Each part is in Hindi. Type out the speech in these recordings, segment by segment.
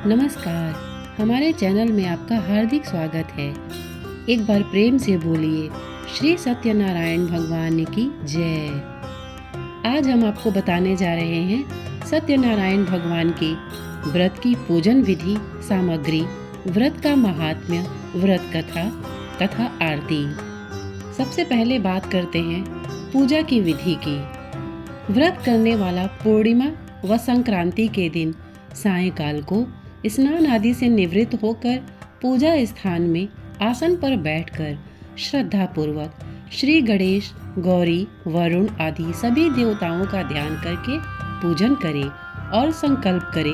नमस्कार। हमारे चैनल में आपका हार्दिक स्वागत है। एक बार प्रेम से बोलिए श्री सत्यनारायण भगवान की जय। आज हम आपको बताने जा रहे हैं सत्यनारायण भगवान के व्रत की पूजन विधि, सामग्री, व्रत का महात्म्य, व्रत कथा तथा आरती। सबसे पहले बात करते हैं पूजा की विधि की। व्रत करने वाला पूर्णिमा व संक्रांति के दिन सायंकाल को स्नान आदि से निवृत्त होकर पूजा स्थान में आसन पर बैठकर श्रद्धा पूर्वक श्री गणेश, गौरी, वरुण आदि सभी देवताओं का ध्यान करके पूजन करे और संकल्प करे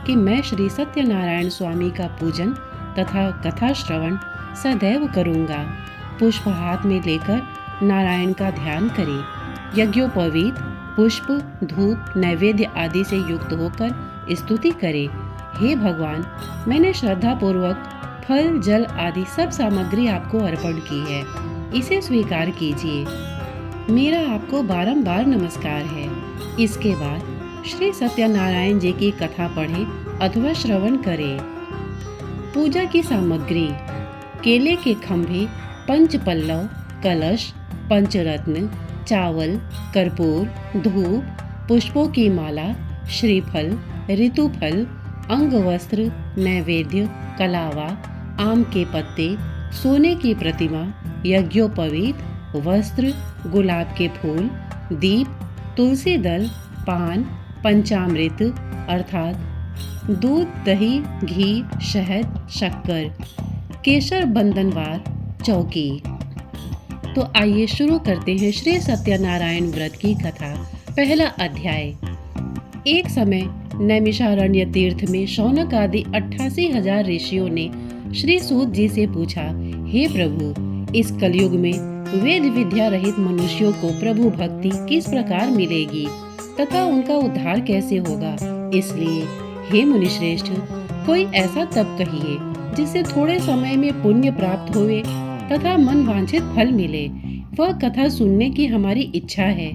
कि मैं श्री सत्यनारायण स्वामी का पूजन तथा कथा श्रवण सदैव करूँगा। पुष्प हाथ में लेकर नारायण का ध्यान करे। यज्ञोपवीत पुष्प, धूप, नैवेद्य आदि से युक्त होकर स्तुति करे। हे भगवान, मैंने श्रद्धा पूर्वक फल, जल आदि सब सामग्री आपको अर्पण की है, इसे स्वीकार कीजिए। मेरा आपको बारंबार नमस्कार है। इसके बाद श्री सत्यनारायण जी की कथा पढ़ें अथवा श्रवण करें। पूजा की सामग्री: केले के खंभे, पंचपल्लव, कलश, पंचरत्न, चावल, कर्पूर, धूप, पुष्पों की माला, श्रीफल, ऋतुफल, अंगवस्त्र, नैवेद्य, कलावा, आम के पत्ते, सोने की प्रतिमा, यज्ञोपवीत, वस्त्र, गुलाब के फूल, दीप, तुलसी दल, पान, पंचामृत अर्थात दूध, दही, घी, शहद, शक्कर, केसर, बंधनवार, चौकी। तो आइए शुरू करते हैं श्री सत्यनारायण व्रत की कथा। पहला अध्याय। एक समय नैमिषारण्य तीर्थ में शौनक आदि 88,000 ऋषियों ने श्री सूत जी से पूछा, हे प्रभु, इस कलयुग में वेद विद्या रहित मनुष्यों को प्रभु भक्ति किस प्रकार मिलेगी तथा उनका उद्धार कैसे होगा? इसलिए हे मुनिश्रेष्ठ, कोई ऐसा तप कहिए जिससे थोड़े समय में पुण्य प्राप्त होवे तथा मन वांछित फल मिले। वह कथा सुनने की हमारी इच्छा है।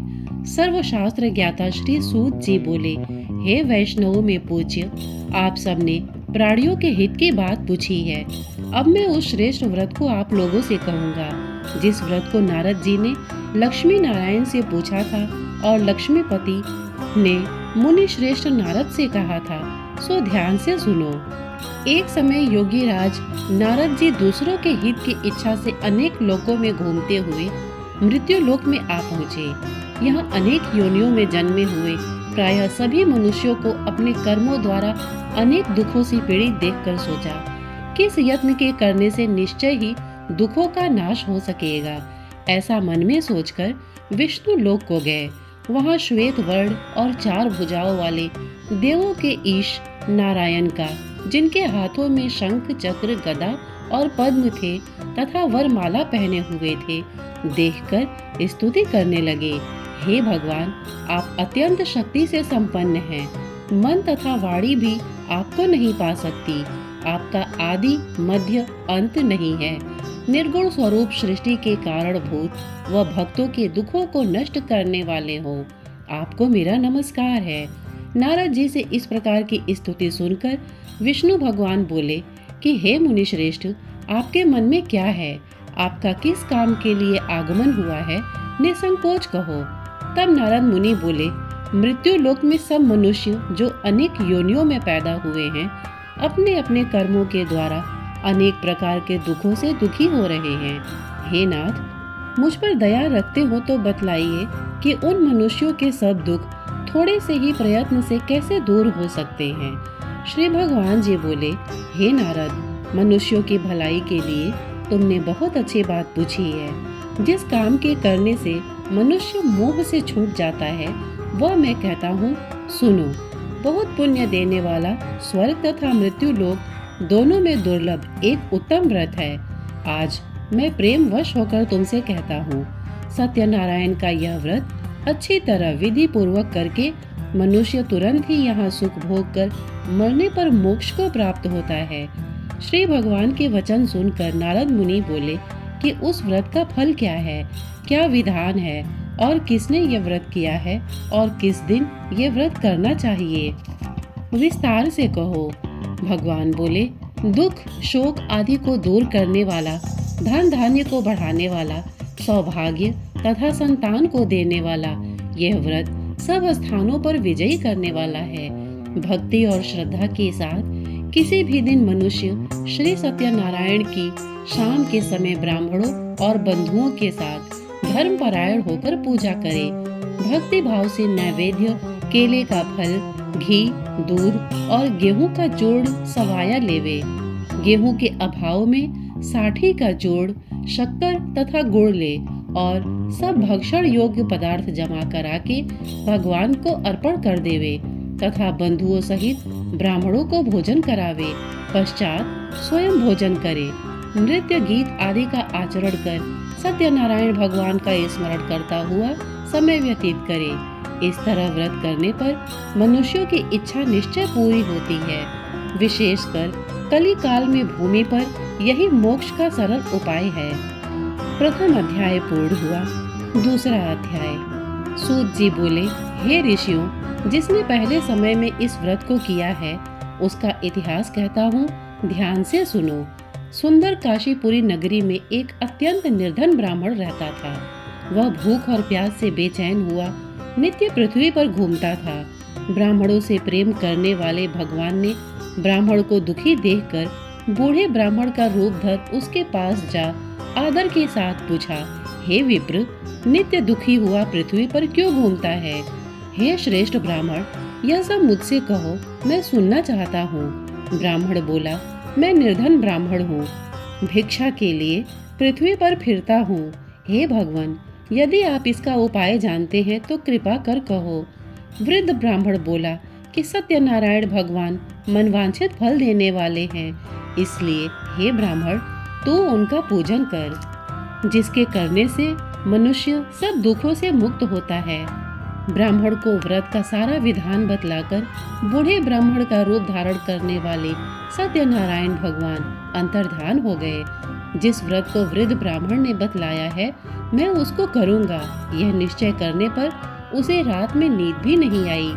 सर्वशास्त्र ज्ञाता श्री सूत जी बोले, हे वैष्णवों में पूज्य, आप सबने प्राणियों के हित की बात पूछी है। अब मैं उस श्रेष्ठ व्रत को आप लोगों से कहूँगा जिस व्रत को नारद जी ने लक्ष्मी नारायण से पूछा था और लक्ष्मीपति ने मुनि श्रेष्ठ नारद से कहा था। सो ध्यान से सुनो। एक समय योगी राज नारद जी दूसरों के हित की इच्छा से अनेक लोकों में घूमते हुए मृत्यु लोक में आ पहुँचे। यहाँ अनेक योनियों में जन्मे हुए प्रायः सभी मनुष्यों को अपने कर्मों द्वारा अनेक दुखों से पीड़ित देखकर सोचा, किस यत्न के करने से निश्चय ही दुखों का नाश हो सकेगा। ऐसा मन में सोचकर विष्णु लोक को गए। वहाँ श्वेत वर्ण और 4 भुजाओं वाले देवों के ईश नारायण का, जिनके हाथों में शंख, चक्र, गदा और पद्म थे तथा वरमाला पहने हुए थे, देखकर स्तुति करने लगे। हे भगवान, आप अत्यंत शक्ति से संपन्न हैं। मन तथा वाणी भी आपको नहीं पा सकती। आपका आदि, मध्य, अंत नहीं है। निर्गुण स्वरूप सृष्टि के कारणभूत व भक्तों के दुखों को नष्ट करने वाले हो। आपको मेरा नमस्कार है। नारद जी से इस प्रकार की स्तुति सुनकर विष्णु भगवान बोले कि हे मुनिश्रेष्ठ, आपके मन में क्या है? आपका किस काम के लिए आगमन हुआ है? निसंकोच कहो। तब नारद मुनि बोले, मृत्यु लोक में सब मनुष्य जो अनेक योनियों में पैदा हुए हैं, अपने अपने कर्मों के द्वारा अनेक प्रकार के दुखों से दुखी हो रहे हैं। हे नाथ, मुझ पर दया रखते हो तो बतलाइए कि उन मनुष्यों के सब दुख थोड़े से ही प्रयत्न से कैसे दूर हो सकते हैं? श्री भगवान जी बोले, हे नारद, मनुष्यों की भलाई के लिए तुमने बहुत अच्छी बात पूछी है। जिस काम के करने से मनुष्य मोह से छूट जाता है, वह मैं कहता हूँ, सुनो। बहुत पुण्य देने वाला स्वर्ग तथा मृत्यु लोक दोनों में दुर्लभ एक उत्तम व्रत है। आज मैं प्रेम वश होकर तुमसे कहता हूँ, सत्यनारायण का यह व्रत अच्छी तरह विधि पूर्वक करके मनुष्य तुरंत ही यहाँ सुख भोग कर मरने पर मोक्ष को प्राप्त होता है। श्री भगवान के वचन सुनकर नारद मुनि बोले कि उस व्रत का फल क्या है, क्या विधान है और किसने यह व्रत किया है और किस दिन यह व्रत करना चाहिए? विस्तार से कहो। भगवान बोले, दुख शोक आदि को दूर करने वाला, धन धान्य को बढ़ाने वाला, सौभाग्य तथा संतान को देने वाला यह व्रत सब स्थानों पर विजयी करने वाला है। भक्ति और श्रद्धा के साथ किसी भी दिन मनुष्य श्री सत्यनारायण की शाम के समय ब्राह्मणों और बंधुओं के साथ धर्मपरायण होकर पूजा करे। भक्ति भाव से नैवेद्य, केले का फल, घी, दूध और गेहूं का जोड़ सवाया लेवे। गेहूं के अभाव में साठी का जोड़, शक्कर तथा गुड़ ले और सब भक्षण योग्य पदार्थ जमा करा के भगवान को अर्पण कर देवे तथा बंधुओं सहित ब्राह्मणों को भोजन करावे। पश्चात स्वयं भोजन करे। नृत्य गीत आदि का आचरण कर सत्यनारायण भगवान का स्मरण करता हुआ समय व्यतीत करे। इस तरह व्रत करने पर मनुष्यों की इच्छा निश्चय पूरी होती है। विशेषकर कली काल में भूमि पर यही मोक्ष का सरल उपाय है। प्रथम अध्याय पूर्ण हुआ। दूसरा अध्याय। सूत जी बोले, हे ऋषियों, जिसने पहले समय में इस व्रत को किया है उसका इतिहास कहता हूँ, ध्यान से सुनो। सुंदर काशीपुरी नगरी में एक अत्यंत निर्धन ब्राह्मण रहता था। वह भूख और प्यास से बेचैन हुआ नित्य पृथ्वी पर घूमता था। ब्राह्मणों से प्रेम करने वाले भगवान ने ब्राह्मण को दुखी देखकर बूढ़े ब्राह्मण का रूप धर उसके पास जा आदर के साथ पूछा, हे विप्र, नित्य दुखी हुआ पृथ्वी पर क्यों घूमता है? हे श्रेष्ठ ब्राह्मण, यह सब मुझसे कहो, मैं सुनना चाहता हूँ। ब्राह्मण बोला, मैं निर्धन ब्राह्मण हूँ, भिक्षा के लिए पृथ्वी पर फिरता हूँ। हे भगवान, यदि आप इसका उपाय जानते हैं तो कृपा कर कहो। वृद्ध ब्राह्मण बोला कि सत्यनारायण भगवान मनवांछित फल देने वाले हैं, इसलिए हे ब्राह्मण, तू उनका पूजन कर, जिसके करने से मनुष्य सब दुखों से मुक्त होता है। ब्राह्मण को व्रत का सारा विधान बतलाकर बूढ़े ब्राह्मण का रूप धारण करने वाले सत्यनारायण भगवान अंतर्धान हो गए। जिस व्रत को वृद्ध ब्राह्मण ने बतलाया है, मैं उसको करूँगा, यह निश्चय करने पर उसे रात में नींद भी नहीं आई।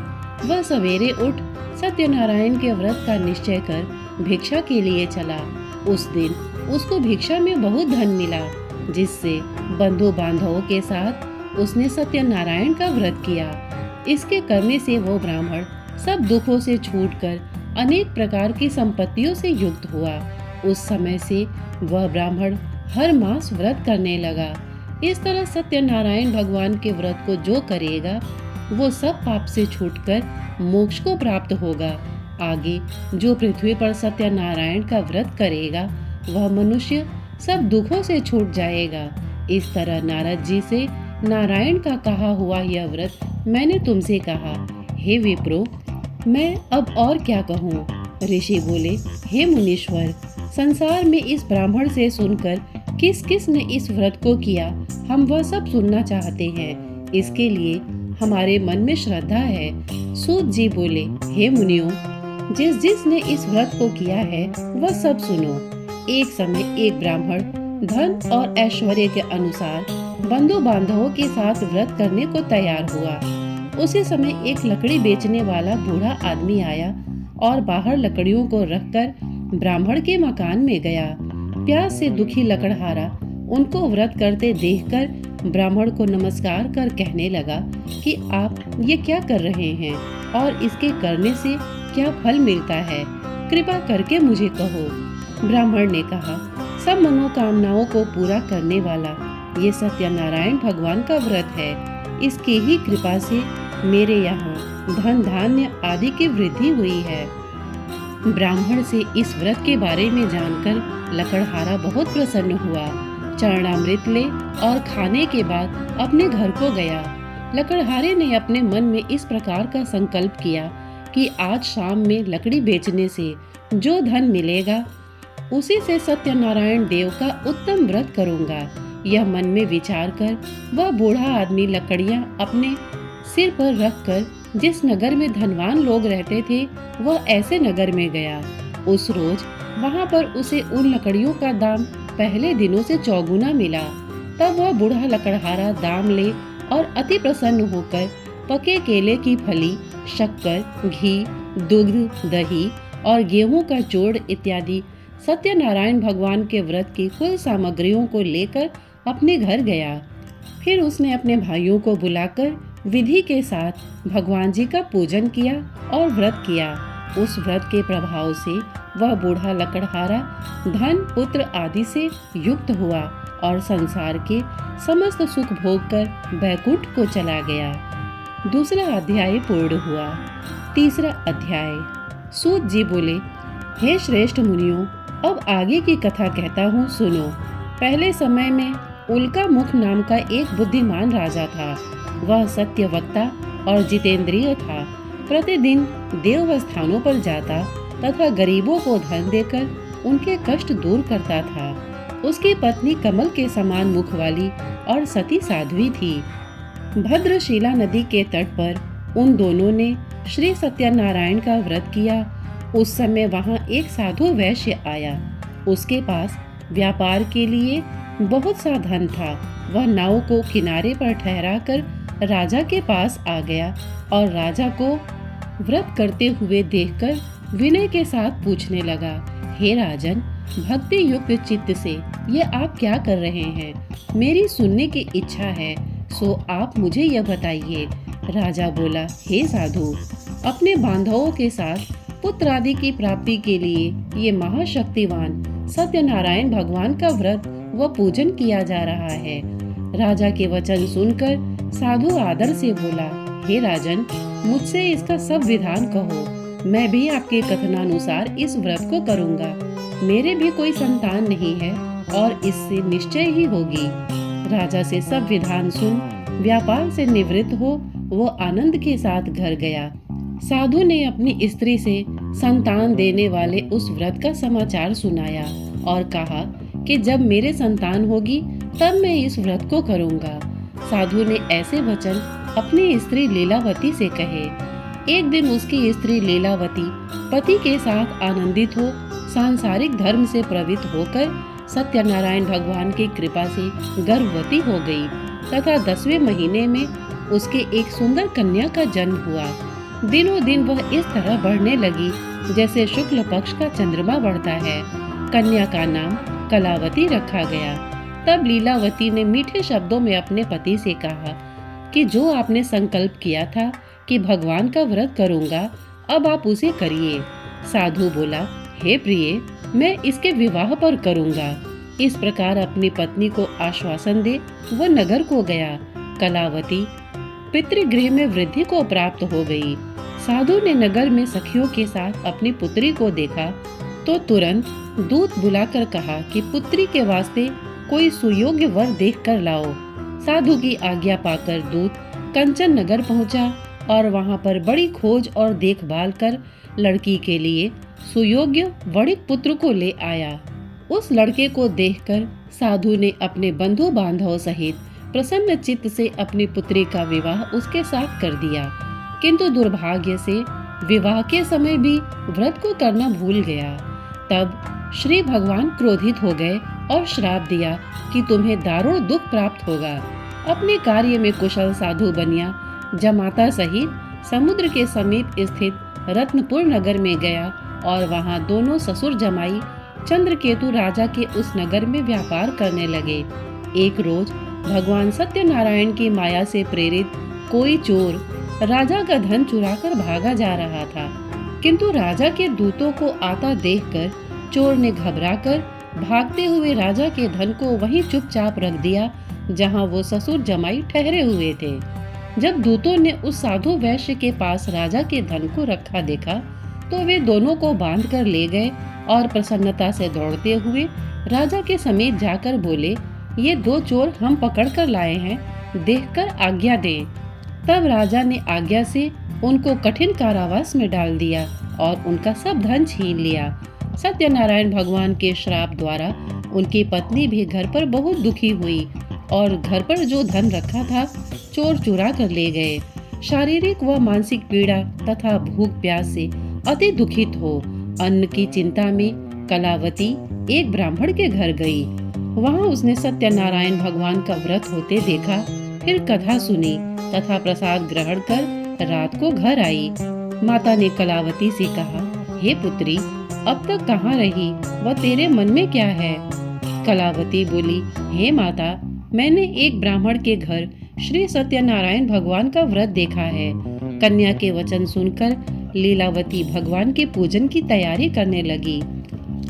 वह सवेरे उठ सत्यनारायण के व्रत का निश्चय कर भिक्षा के लिए चला। उस दिन उसको भिक्षा में बहुत धन मिला, जिससे बंधु बांधवों के साथ उसने सत्यनारायण का व्रत किया। इसके करने से वो ब्राह्मण सब दुखों से छूटकर अनेक प्रकार की संपत्तियों से युक्त हुआ। उस समय से वह ब्राह्मण हर मास व्रत करने लगा। इस तरह सत्यनारायण भगवान के व्रत को जो करेगा वो सब पाप से छूटकर मोक्ष को प्राप्त होगा। आगे जो पृथ्वी पर सत्यनारायण का व्रत करेगा वह मनुष्य सब दुखों से छूट जाएगा। इस तरह नारद जी से नारायण का कहा हुआ यह व्रत मैंने तुमसे कहा। हे विप्रो, मैं अब और क्या कहूँ? ऋषि बोले, हे मुनीश्वर, संसार में इस ब्राह्मण से सुनकर किस किस ने इस व्रत को किया, हम वह सब सुनना चाहते हैं। इसके लिए हमारे मन में श्रद्धा है। सूत जी बोले, हे मुनियों, जिस जिसने इस व्रत को किया है वह सब सुनो। एक समय एक ब्राह्मण धन और ऐश्वर्य के अनुसार बंधु बांधवों के साथ व्रत करने को तैयार हुआ। उसी समय एक लकड़ी बेचने वाला बूढ़ा आदमी आया और बाहर लकड़ियों को रखकर ब्राह्मण के मकान में गया। प्यास से दुखी लकड़हारा उनको व्रत करते देखकर ब्राह्मण को नमस्कार कर कहने लगा कि आप ये क्या कर रहे हैं और इसके करने से क्या फल मिलता है, कृपा करके मुझे कहो। ब्राह्मण ने कहा, सब मनोकामनाओं को पूरा करने वाला ये सत्यनारायण भगवान का व्रत है। इसकी ही कृपा से मेरे यहाँ धन धान्य आदि की वृद्धि हुई है। ब्राह्मण से इस व्रत के बारे में जानकर लकड़हारा बहुत प्रसन्न हुआ। चरणामृत ले और खाने के बाद अपने घर को गया। लकड़हारे ने अपने मन में इस प्रकार का संकल्प किया कि आज शाम में लकड़ी बेचने से जो धन मिलेगा उसी से सत्यनारायण देव का उत्तम व्रत करूंगा। यह मन में विचार कर वह बूढ़ा आदमी लकड़ियां अपने सिर पर रखकर जिस नगर में धनवान लोग रहते थे वह ऐसे नगर में गया। उस रोज वहां पर उसे उन लकड़ियों का दाम पहले दिनों से चौगुना मिला। तब वह बूढ़ा लकड़हारा दाम ले और अति प्रसन्न होकर पके केले की फली, शक्कर, घी, दुग्ध, दही और गेहूं का जोड़ इत्यादि सत्यनारायण भगवान के व्रत की कुल सामग्रियों को लेकर अपने घर गया। फिर उसने अपने भाइयों को बुलाकर विधि के साथ भगवान जी का पूजन किया और व्रत किया। उस व्रत के प्रभाव से वह बूढ़ा लकड़हारा धन पुत्र आदि से युक्त हुआ और संसार के समस्त सुख भोग कर बैकुंठ को चला गया। दूसरा अध्याय पूर्ण हुआ। तीसरा अध्याय। सूत जी बोले, हे श्रेष्ठ मुनियों, अब आगे की कथा कहता हूँ, सुनो। पहले समय में उल्का मुख नाम का एक बुद्धिमान राजा था। वह सत्य वक्ता और जितेंद्रिय था। प्रतिदिन देव स्थानों पर जाता तथा गरीबों को धन देकर उनके कष्ट दूर करता था। उसकी पत्नी कमल के समान मुख वाली और सती साध्वी थी। भद्रशिला नदी के तट पर उन दोनों ने श्री सत्यनारायण का व्रत किया। उस समय वहां एक साधु वैश्य आया। उसके पास व्यापार के लिए बहुत सा धन था। वह नाव को किनारे पर ठहराकर राजा के पास आ गया और राजा को व्रत करते हुए देखकर विनय के साथ पूछने लगा, हे राजन, भक्ति युक्त चित्त से ये आप क्या कर रहे हैं? मेरी सुनने की इच्छा है, सो आप मुझे यह बताइए। राजा बोला, हे साधु, अपने बांधवों के साथ पुत्र आदि की प्राप्ति के लिए ये महाशक्तिवान सत्यनारायण भगवान का व्रत व पूजन किया जा रहा है। राजा के वचन सुनकर साधु आदर से बोला, हे राजन, मुझसे इसका सब विधान कहो। मैं भी आपके कथनानुसार इस व्रत को करूँगा। मेरे भी कोई संतान नहीं है और इससे निश्चय ही होगी। राजा से सब विधान सुन व्यापार से निवृत्त हो वो आनंद के साथ घर गया। साधु ने अपनी स्त्री से संतान देने वाले उस व्रत का समाचार सुनाया और कहा कि जब मेरे संतान होगी तब मैं इस व्रत को करूँगा। साधु ने ऐसे वचन अपनी स्त्री लीलावती से कहे। एक दिन उसकी स्त्री लीलावती पति के साथ आनंदित हो सांसारिक धर्म से प्रवृत्त होकर सत्यनारायण भगवान की कृपा से गर्भवती हो गई तथा 10वें महीने में उसके एक सुंदर कन्या का जन्म हुआ। दिनों दिन वह इस तरह बढ़ने लगी जैसे शुक्ल पक्ष का चंद्रमा बढ़ता है। कन्या का नाम कलावती रखा गया। तब लीलावती ने मीठे शब्दों में अपने पति से कहा कि जो आपने संकल्प किया था कि भगवान का व्रत करूंगा, अब आप उसे करिए। साधु बोला, हे प्रिय, मैं इसके विवाह पर करूंगा। इस प्रकार अपनी पत्नी को आश्वासन दे वो नगर को गया। कलावती पितृगृह में वृद्धि को प्राप्त हो गई। साधु ने नगर में सखियों के साथ अपनी पुत्री को देखा तो तुरंत दूत बुलाकर कहा कि पुत्री के वास्ते कोई सुयोग्य वर देख कर लाओ। साधु की आज्ञा पाकर दूत कंचन नगर पहुंचा और वहां पर बड़ी खोज और देखभाल कर लड़की के लिए सुयोग्य वणिक पुत्र को ले आया। उस लड़के को देखकर साधु ने अपने बंधु बांधव सहित प्रसन्न चित्त से अपनी पुत्री का विवाह उसके साथ कर दिया। किंतु दुर्भाग्य से विवाह के समय भी व्रत को करना भूल गया। तब श्री भगवान क्रोधित हो गए और श्राप दिया कि तुम्हें दारुण दुख प्राप्त होगा। अपने कार्य में कुशल साधु बनिया जमाता सहित समुद्र के समीप स्थित रत्नपुर नगर में गया और वहां दोनों ससुर जमाई चंद्रकेतु राजा के उस नगर में व्यापार करने लगे। एक रोज भगवान सत्यनारायण की माया से प्रेरित कोई चोर राजा का धन चुराकर भागा जा रहा था, किंतु राजा के दूतों को आता देखकर चोर ने घबराकर भागते हुए राजा के धन को वहीं चुपचाप रख दिया जहां वो ससुर जमाई ठहरे हुए थे। जब दूतों ने उस साधु वैश्य के पास राजा के धन को रखा देखा तो वे दोनों को बांध कर ले गए और प्रसन्नता से दौड़ते हुए राजा के समीप जाकर बोले, ये दो चोर हम पकड़ कर लाए हैं, देखकर आज्ञा दें। तब राजा ने आज्ञा से उनको कठिन कारावास में डाल दिया और उनका सब धन छीन लिया। सत्यनारायण भगवान के श्राप द्वारा उनकी पत्नी भी घर पर बहुत दुखी हुई और घर पर जो धन रखा था चोर चुरा कर ले गए। शारीरिक व मानसिक पीड़ा तथा भूख प्यास से अति दुखित हो अन्न की चिंता में कलावती एक ब्राह्मण के घर गई। वहां उसने सत्यनारायण भगवान का व्रत होते देखा, फिर कथा सुनी तथा प्रसाद ग्रहण कर रात को घर आई। माता ने कलावती से कहा, हे पुत्री, अब तक कहाँ रही, वह तेरे मन में क्या है? कलावती बोली, हे माता, मैंने एक ब्राह्मण के घर श्री सत्यनारायण भगवान का व्रत देखा है। कन्या के वचन सुनकर लीलावती भगवान के पूजन की तैयारी करने लगी।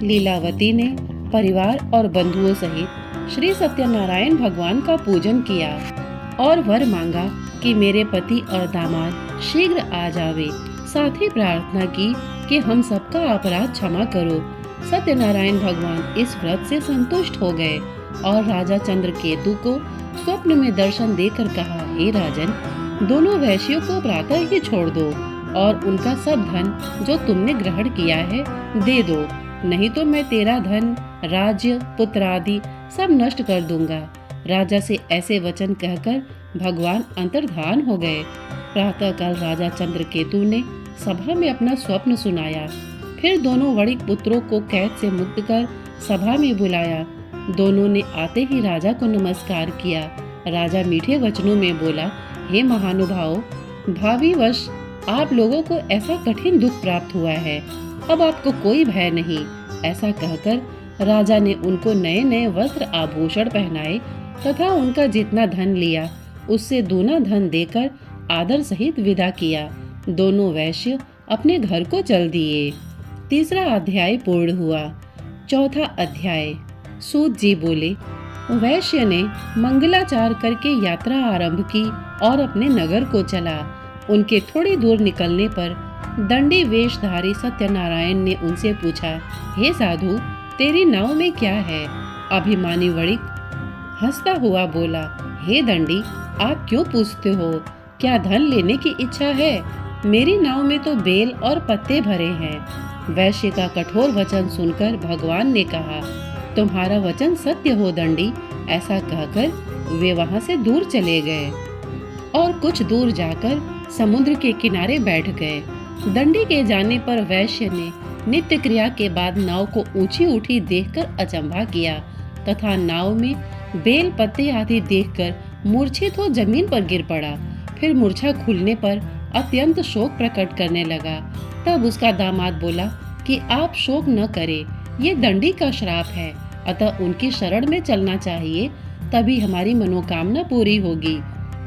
लीलावती ने परिवार और बंधुओं सहित श्री सत्यनारायण भगवान का पूजन किया और वर मांगा कि मेरे पति और दामाद शीघ्र आ जावे। साथ ही प्रार्थना की कि हम सबका अपराध क्षमा करो। सत्यनारायण भगवान इस व्रत से संतुष्ट हो गए और राजा चंद्रकेतु को स्वप्न में दर्शन देकर कहा, हे राजन, दोनों वैश्यों को प्रातः ही छोड़ दो और उनका सब धन जो तुमने ग्रहण किया है दे दो, नहीं तो मैं तेरा धन, राज्य, पुत्र आदि सब नष्ट कर दूंगा। राजा से ऐसे वचन कहकर भगवान अंतर्धान हो गए। प्रातःकाल राजा चंद्रकेतु ने सभा में अपना स्वप्न सुनाया। फिर दोनों वणिक पुत्रों को कैद से मुक्त कर सभा में बुलाया। दोनों ने आते ही राजा को नमस्कार किया। राजा मीठे वचनों में बोला, हे महानुभाव, भावी वर्ष आप लोगों को ऐसा कठिन दुख प्राप्त हुआ है, अब आपको कोई भय नहीं। ऐसा कहकर राजा ने उनको नए नए वस्त्र आभूषण पहनाए तथा उनका जितना धन लिया उससे दूना धन देकर आदर सहित विदा किया। दोनों वैश्य अपने घर को चल दिए। तीसरा अध्याय पूर्ण हुआ। चौथा अध्याय। सूत जी बोले, वैश्य ने मंगलाचार करके यात्रा आरंभ की और अपने नगर को चला। उनके थोड़ी दूर निकलने पर दंडी वेशधारी सत्यनारायण ने उनसे पूछा, हे साधु, तेरी नाव में क्या है? अभिमानी वणिक हंसता हुआ बोला, हे दंडी, आप क्यों पूछते हो? क्या धन लेने की इच्छा है? मेरी नाव में तो बेल और पत्ते भरे हैं। वैश्य का कठोर वचन सुनकर भगवान ने कहा, तुम्हारा वचन सत्य हो दंडी। ऐसा कहकर वे वहां से दूर चले गए और कुछ दूर जाकर समुद्र के किनारे बैठ गए। दंडी के जाने पर वैश्य ने नित्य क्रिया के बाद नाव को ऊंची उठी देखकर अचंभा किया तथा नाव में बेल पत्ते आदि देखकर मूर्छित हो जमीन पर गिर पड़ा। फिर मूर्छा खुलने पर अत्यंत शोक प्रकट करने लगा। तब उसका दामाद बोला कि आप शोक न करें, ये दंडी का श्राप है, अतः उनकी शरण में चलना चाहिए, तभी हमारी मनोकामना पूरी होगी।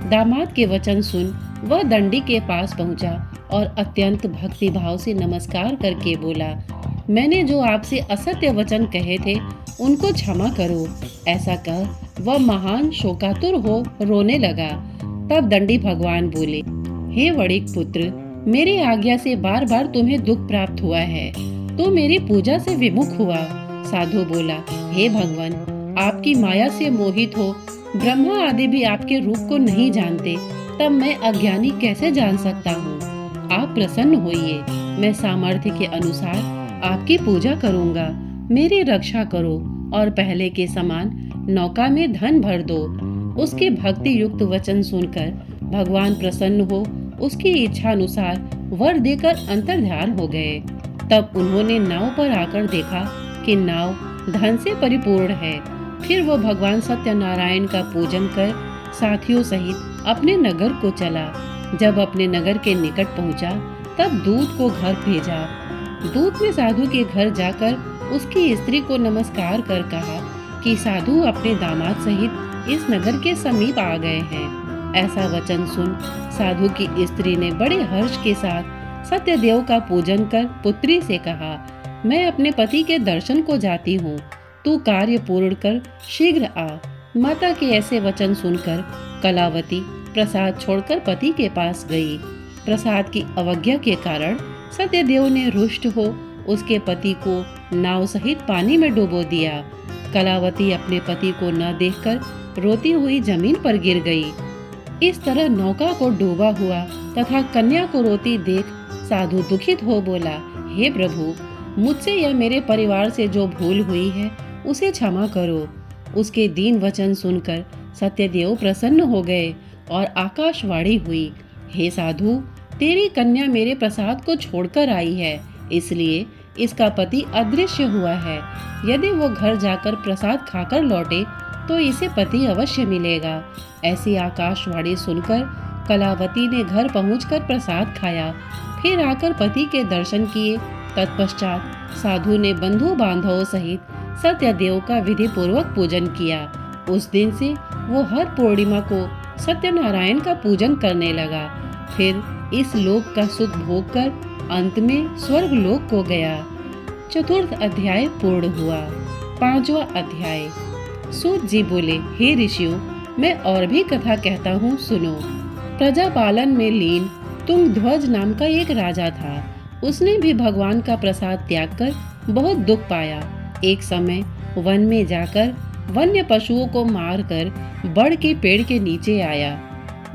दामाद के वचन सुन वह दंडी के पास पहुंचा और अत्यंत भक्ति भाव से नमस्कार करके बोला, मैंने जो आपसे असत्य वचन कहे थे उनको क्षमा करो। ऐसा कह वह महान शोकातुर हो रोने लगा। तब दंडी भगवान बोले, हे वणिक पुत्र, मेरी आज्ञा से बार बार तुम्हें दुख प्राप्त हुआ है, तो मेरी पूजा से विमुख हुआ। साधु बोला, हे भगवान, आपकी माया से मोहित हो ब्रह्मा आदि भी आपके रूप को नहीं जानते, तब मैं अज्ञानी कैसे जान सकता हूँ? आप प्रसन्न होइए, मैं सामर्थ्य के अनुसार आपकी पूजा करूँगा। मेरी रक्षा करो और पहले के समान नौका में धन भर दो। उसके भक्ति युक्त वचन सुनकर भगवान प्रसन्न हो उसकी इच्छा अनुसार वर देकर अंतर्ध्यान हो गए। तब उन्होंने नाव पर आकर देखा कि नाव धन से परिपूर्ण है। फिर वो भगवान सत्यनारायण का पूजन कर साथियों सहित अपने नगर को चला। जब अपने नगर के निकट पहुंचा, तब दूत को घर भेजा। दूत ने साधु के घर जाकर उसकी स्त्री को नमस्कार कर कहा कि साधु अपने दामाद सहित इस नगर के समीप आ गए हैं। ऐसा वचन सुन साधु की स्त्री ने बड़े हर्ष के साथ सत्यदेव का पूजन कर पुत्री से कहा, मैं अपने पति के दर्शन को जाती हूँ, तू कार्य पूर्ण कर शीघ्र आ। माता के ऐसे वचन सुनकर कलावती प्रसाद छोड़कर पति के पास गई। प्रसाद की अवज्ञा के कारण सत्यदेव ने रुष्ट हो उसके पति को नाव सहित पानी में डुबो दिया। कलावती अपने पति को न देखकर रोती हुई जमीन पर गिर गई। इस तरह नौका को डूबा हुआ तथा कन्या को रोती देख साधु दुखित हो बोला, हे प्रभु, मुझसे या मेरे परिवार से जो भूल हुई है उसे क्षमा करो। उसके दीन वचन सुनकर सत्यदेव प्रसन्न हो गए और आकाशवाणी हुई, हे साधु, तेरी कन्या मेरे प्रसाद को छोड़कर आई है, इसलिए इसका पति अदृश्य हुआ है। यदि वो घर जाकर प्रसाद खाकर लौटे तो इसे पति अवश्य मिलेगा। ऐसी आकाशवाणी सुनकर कलावती ने घर पहुंचकर प्रसाद खाया। फिर आकर पति के दर्शन किए तत्पश्चात साधु ने बंधु बांधवों सहित सत्यदेव का विधि पूर्वक पूजन किया। उस दिन से वो हर पूर्णिमा को सत्यनारायण का पूजन करने लगा। फिर इस लोक का सुख भोग कर अंत में स्वर्ग लोक को गया। चतुर्थ अध्याय पूर्ण हुआ। पांचवा अध्याय। सूत जी बोले, हे ऋषियों, मैं और भी कथा कहता हूँ, सुनो। प्रजापालन में लीन तुंगध्वज नाम का एक राजा था। उसने भी भगवान का प्रसाद त्याग कर बहुत दुख पाया। एक समय वन में जाकर वन्य पशुओं को मारकर बड़ के पेड़ के नीचे आया।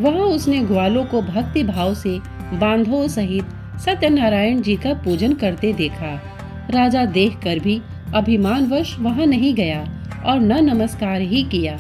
वहां उसने ग्वालों को भक्ति भाव से बांधवों सहित सत्यनारायण जी का पूजन करते देखा। राजा देखकर भी अभिमानवश वहां नहीं गया और न नमस्कार ही किया।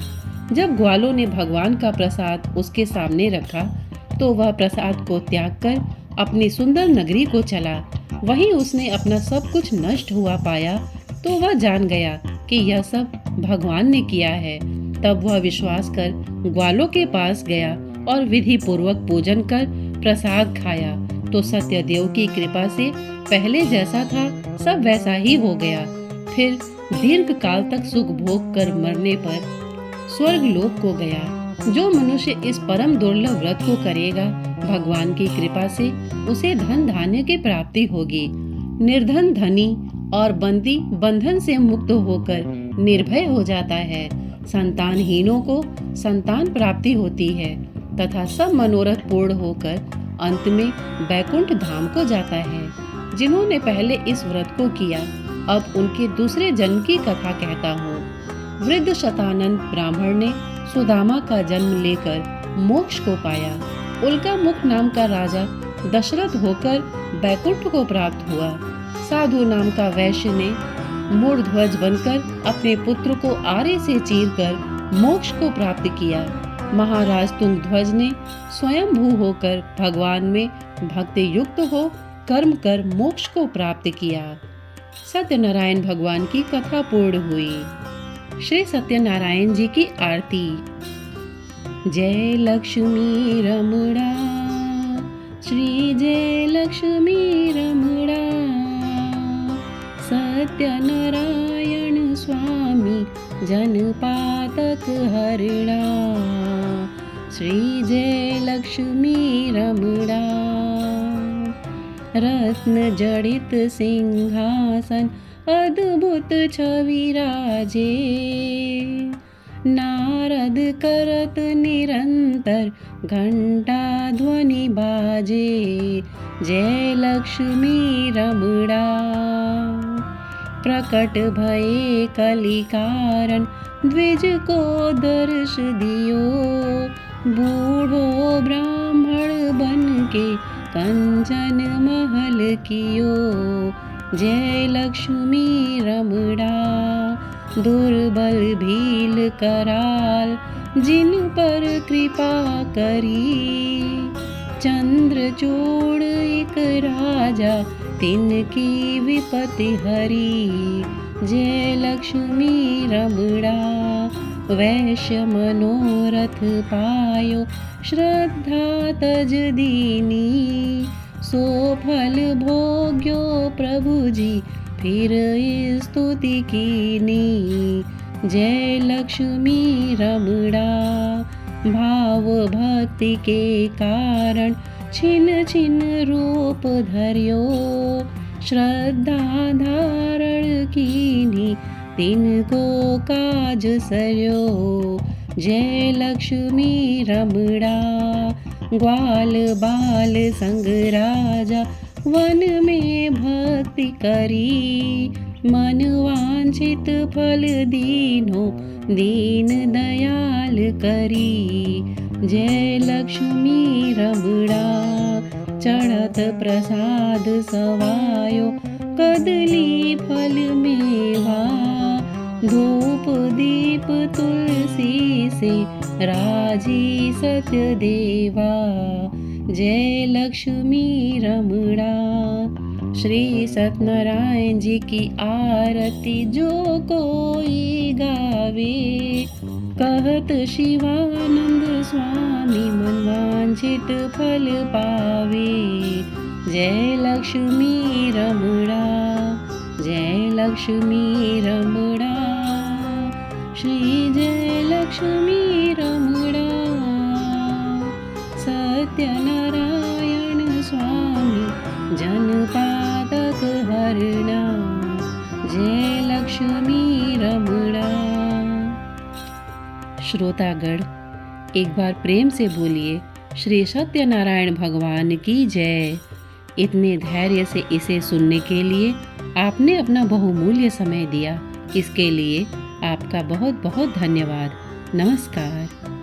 जब ग्वालों ने भगवान का प्रसाद उसके सामने रखा तो वह प्रसाद को त्याग कर अपनी सुंदर नगरी को चला। वहीं उसने अपना सब कुछ नष्ट हुआ पाया तो वह जान गया कि यह सब भगवान ने किया है। तब वह विश्वास कर ग्वालों के पास गया और विधि पूर्वक पूजन कर प्रसाद खाया तो सत्यदेव की कृपा से पहले जैसा था सब वैसा ही हो गया। फिर दीर्घ काल तक सुख भोग कर मरने पर स्वर्ग लोक को गया। जो मनुष्य इस परम दुर्लभ व्रत को करेगा, भगवान की कृपा से उसे धन धान्य की प्राप्ति होगी। निर्धन धनी और बंदी बंधन से मुक्त होकर निर्भय हो जाता है। संतानहीनों को संतान प्राप्ति होती है तथा सब मनोरथ पूर्ण होकर अंत में बैकुंठ धाम को जाता है। जिन्होंने पहले इस व्रत को किया, अब उनके दूसरे जन्म की कथा कहता हूँ। वृद्ध शतानंद ब्राह्मण ने सुदामा का जन्म लेकर मोक्ष को पाया। उल्का मुख नाम का राजा दशरथ होकर बैकुंठ को प्राप्त हुआ। साधु नाम का वैश्य ने मूढ़ध्वज बनकर अपने पुत्र को आरे से चीरकर मोक्ष को प्राप्त किया। महाराज तुंगध्वज ने स्वयंभू होकर भगवान में भक्ति युक्त हो कर्म कर मोक्ष को प्राप्त किया। सत्यनारायण भगवान की कथा पूर्ण हुई। श्री सत्यनारायण जी की आरती। जय लक्ष्मी रमणा, श्री जय लक्ष्मी रमणा, सत्यनारायण स्वामी जनपातक हरणा, श्री जय लक्ष्मी रमणा। रत्न जड़ित सिंहासन अद्भुत छवि राजे, नारद करत निरंतर घंटा ध्वनि बाजे। जय लक्ष्मी रमणा। प्रकट भये कलि कारण द्विज को दर्श दियो, बूढ़ो ब्राह्मण बन के कंचन महल कियो। जय लक्ष्मी रमणा। दुर्बल भील कराल जिन पर कृपा करी, चंद्रचूड़ एक राजा तिनकी विपत्ति हरी। जय लक्ष्मी रमणा। वैश्य मनोरथ पायो श्रद्धा तज दीनी, सो फल भोग्यो प्रभु जी फिर स्तुति कीनी। जय लक्ष्मी रमणा। भाव भक्ति के कारण छिन छिन रूप धर्यो, श्रद्धा धारण कीनी तिनको काज सर्यो। जय लक्ष्मी रमणा। ग्वाल बाल संग राजा वन में भक्ति करी, मन वांछित फल दीनो दीन दयाल करी। जय लक्ष्मी रमणा। चढ़त प्रसाद सवायो कदली फल मेवा, धूप दीप तुलसी से राजी सत्य देवा। जय लक्ष्मी रमणा। श्री सत्यनारायण जी की आरती जो कोई गावे, कहत शिवानंद स्वामी मनवांछित फल पावे। जय लक्ष्मी रमणा, जय लक्ष्मी रमणा, श्री जय लक्ष्मी रमणा। सत्यनारायण स्वामी जनपातक हरणा, जय लक्ष्मी रमणा। श्रोतागण, एक बार प्रेम से बोलिए श्री सत्यनारायण भगवान की जय। इतने धैर्य से इसे सुनने के लिए आपने अपना बहुमूल्य समय दिया, इसके लिए आपका बहुत बहुत धन्यवाद। नमस्कार।